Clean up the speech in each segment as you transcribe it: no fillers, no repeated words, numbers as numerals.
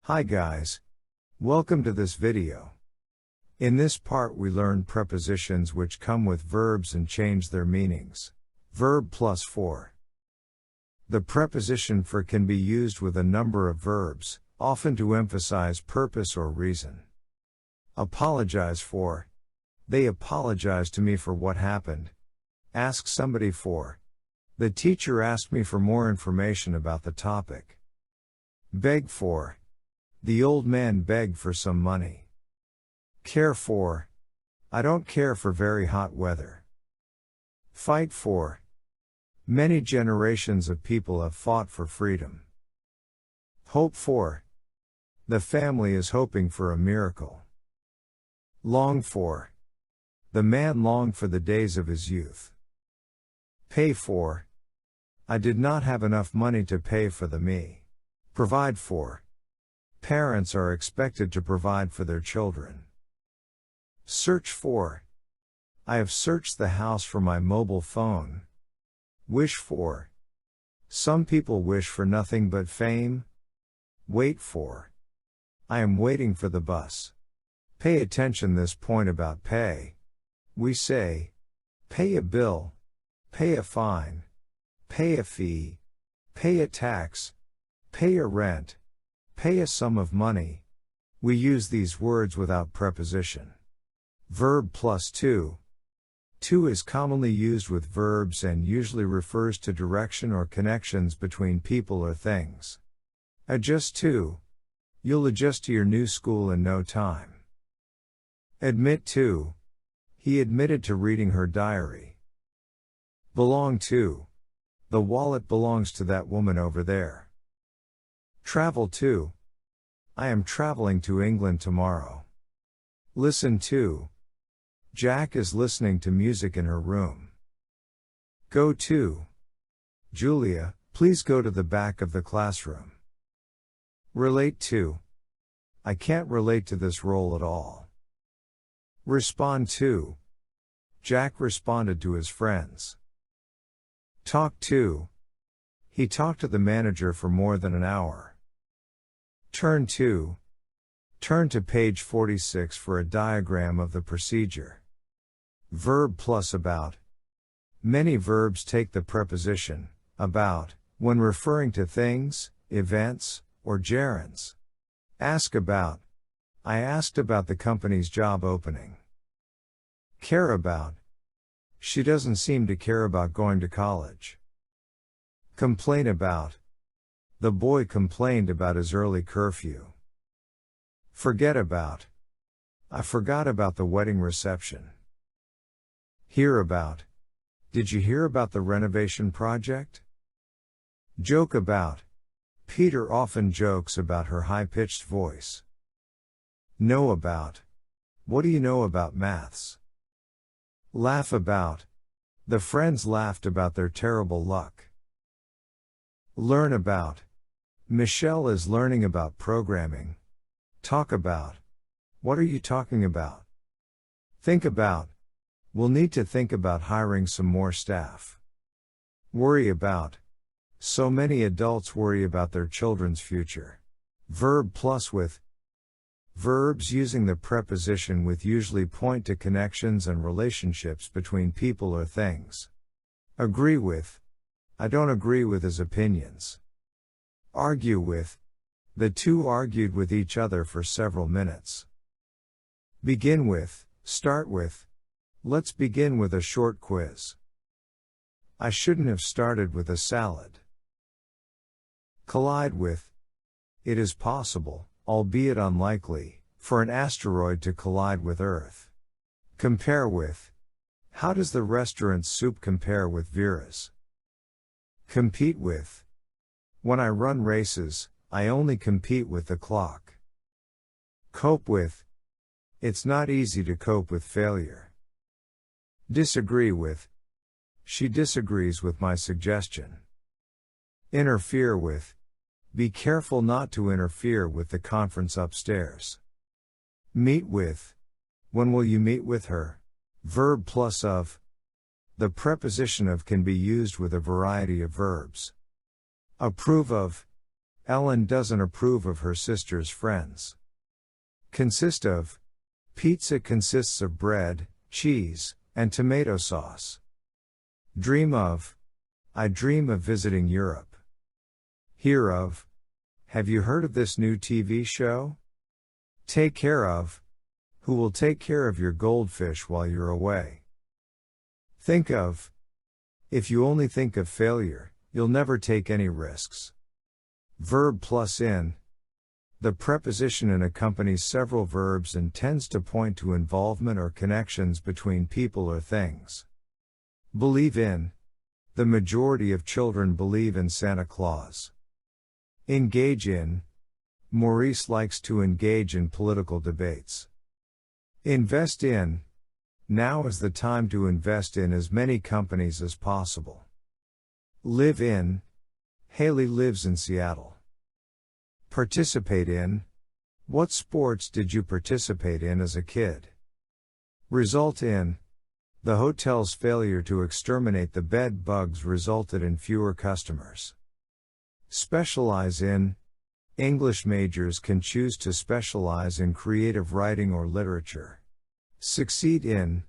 Hi guys. Welcome to this video. In this part we learn prepositions which come with verbs and change their meanings. Verb plus for. The preposition for can be used with a number of verbs, often to emphasize purpose or reason. Apologize for. They apologize to me for what happened. Ask somebody for. The teacher asked me for more information about the topic. Beg for. The old man begged for some money. Care for. I don't care for very hot weather. Fight for. Many generations of people have fought for freedom. Hope for. The family is hoping for a miracle. Long for. The man longed for the days of his youth. Pay for. I did not have enough money to pay for the me. Provide for. Parents are expected to provide for their children. Search for. I have searched the house for my mobile phone. Wish for. Some people wish for nothing but fame. Wait for. I am waiting for the bus. Pay attention this point about pay. We say, pay a bill, pay a fine, pay a fee, pay a tax, pay a rent, pay a sum of money. We use these words without preposition. Verb plus to. To is commonly used with verbs and usually refers to direction or connections between people or things. Adjust to. You'll adjust to your new school in no time. Admit to. He admitted to reading her diary. Belong to. The wallet belongs to that woman over there. Travel to. I am traveling to England tomorrow. Listen to. Jack is listening to music in her room. Go to. Julia, please go to the back of the classroom. Relate to. I can't relate to this role at all. Respond to. Jack responded to his friends. Talk to. He talked to the manager for more than an hour. Turn to. Turn to page 46 for a diagram of the procedure. Verb plus about. Many verbs take the preposition about when referring to things, events, or gerunds. Ask about. I asked about the company's job opening. Care about. She doesn't seem to care about going to college. Complain about. The boy complained about his early curfew. Forget about. I forgot about the wedding reception. Hear about. Did you hear about the renovation project? Joke about. Peter often jokes about her high-pitched voice. Know about. What do you know about maths? Laugh about. The friends laughed about their terrible luck. Learn about. Michelle is learning about programming. Talk about. What are you talking about? Think about. We'll need to think about hiring some more staff. Worry about. So many adults worry about their children's future. Verb plus with. Verbs using the preposition with usually point to connections and relationships between people or things. Agree with. I don't agree with his opinions. Argue with. The two argued with each other for several minutes. Begin with, start with. Let's begin with a short quiz. I shouldn't have started with a salad. Collide with. It is possible, albeit unlikely, for an asteroid to collide with Earth. Compare with. How does the restaurant's soup compare with Vera's? Compete with. When I run races, I only compete with the clock. Cope with. It's not easy to cope with failure. Disagree with. She disagrees with my suggestion. Interfere with. Be careful not to interfere with the conference upstairs. Meet with. When will you meet with her? Verb plus of. The preposition of can be used with a variety of verbs. Approve of. Ellen doesn't approve of her sister's friends. Consist of. Pizza consists of bread, cheese, and tomato sauce. Dream of. I dream of visiting Europe. Hear of. Have you heard of this new TV show? Take care of. Who will take care of your goldfish while you're away? Think of. If you only think of failure, you'll never take any risks. Verb plus in. The preposition in accompanies several verbs and tends to point to involvement or connections between people or things. Believe in. The majority of children believe in Santa Claus. Engage in. Maurice likes to engage in political debates. Invest in. Now is the time to invest in as many companies as possible. Live in. Haley lives in Seattle. Participate in. What sports did you participate in as a kid? Result in. The hotel's failure to exterminate the bed bugs resulted in fewer customers. Specialize in. English majors can choose to specialize in creative writing or literature. Succeed in.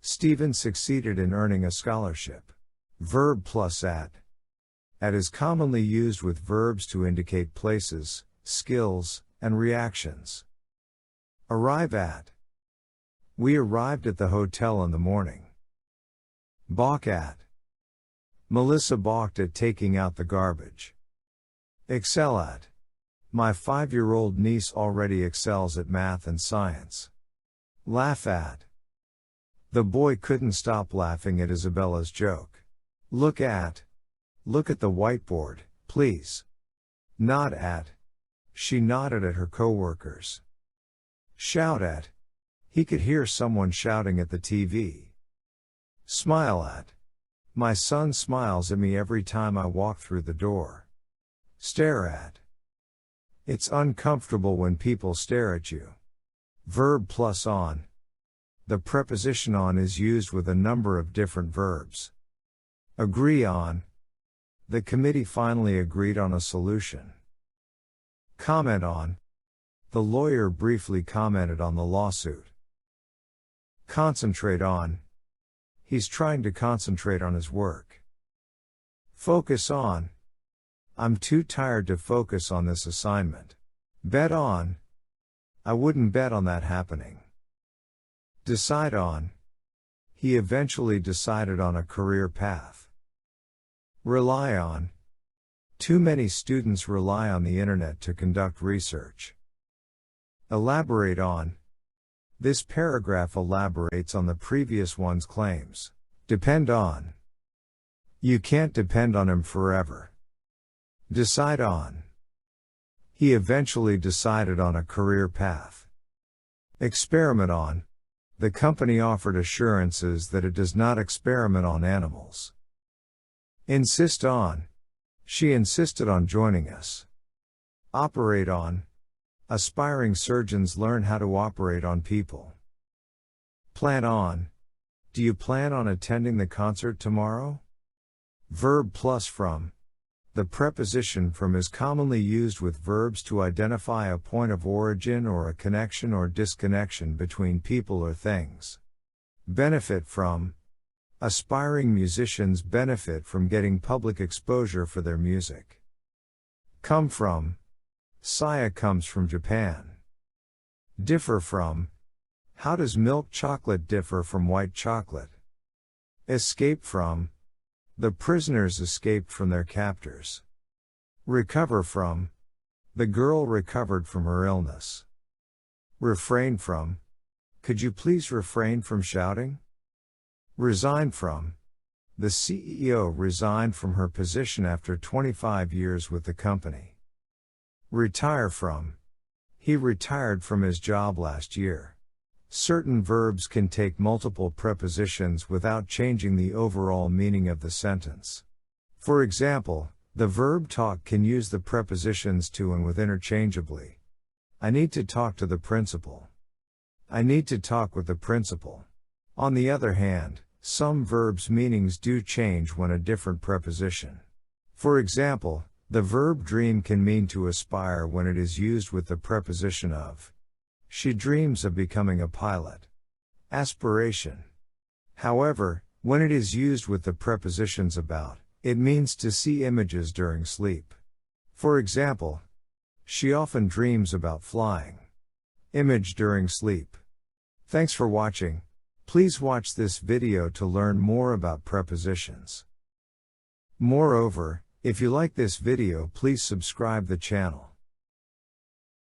Stephen succeeded in earning a scholarship. Verb plus at. At is commonly used with verbs to indicate places, skills, and reactions. Arrive at. We arrived at the hotel in the morning. Balk at. Melissa balked at taking out the garbage. Excel at. My 5-year-old niece already excels at math and science. Laugh at. The boy couldn't stop laughing at Isabella's joke. Look at. Look at the whiteboard, please. Nod at. She nodded at her coworkers. Shout at. He could hear someone shouting at the TV. Smile at. My son smiles at me every time I walk through the door. Stare at. It's uncomfortable when people stare at you. Verb plus on. The preposition on is used with a number of different verbs. Agree on. The committee finally agreed on a solution. Comment on. The lawyer briefly commented on the lawsuit. Concentrate on. He's trying to concentrate on his work. Focus on. I'm too tired to focus on this assignment. Bet on. I wouldn't bet on that happening. Decide on. He eventually decided on a career path. Rely on. Too many students rely on the internet to conduct research. Elaborate on. This paragraph elaborates on the previous one's claims. Depend on. You can't depend on him forever. Decide on. He eventually decided on a career path. Experiment on. The company offered assurances that it does not experiment on animals. Insist on. She insisted on joining us. Operate on. Aspiring surgeons learn how to operate on people. Plan on. Do you plan on attending the concert tomorrow? Verb plus from. The preposition from is commonly used with verbs to identify a point of origin or a connection or disconnection between people or things. Benefit from. Aspiring musicians benefit from getting public exposure for their music. Come from. Saya comes from Japan. Differ from. How does milk chocolate differ from white chocolate? Escape from. The prisoners escaped from their captors. Recover from. The girl recovered from her illness. Refrain from. Could you please refrain from shouting? Resign from. The CEO resigned from her position after 25 years with the company. Retire from. He retired from his job last year. Certain verbs can take multiple prepositions without changing the overall meaning of the sentence. For example, the verb talk can use the prepositions to and with interchangeably. I need to talk to the principal. I need to talk with the principal. On the other hand, some verbs' meanings do change when a different preposition. For example, The verb dream can mean to aspire when it is used with the preposition of. She dreams of becoming a pilot. Aspiration. However, when it is used with the prepositions about, it means to see images during sleep. For example, she often dreams about flying. Image during sleep. Thanks for watching. Please watch this video to learn more about prepositions. Moreover, if you like this video, please subscribe the channel.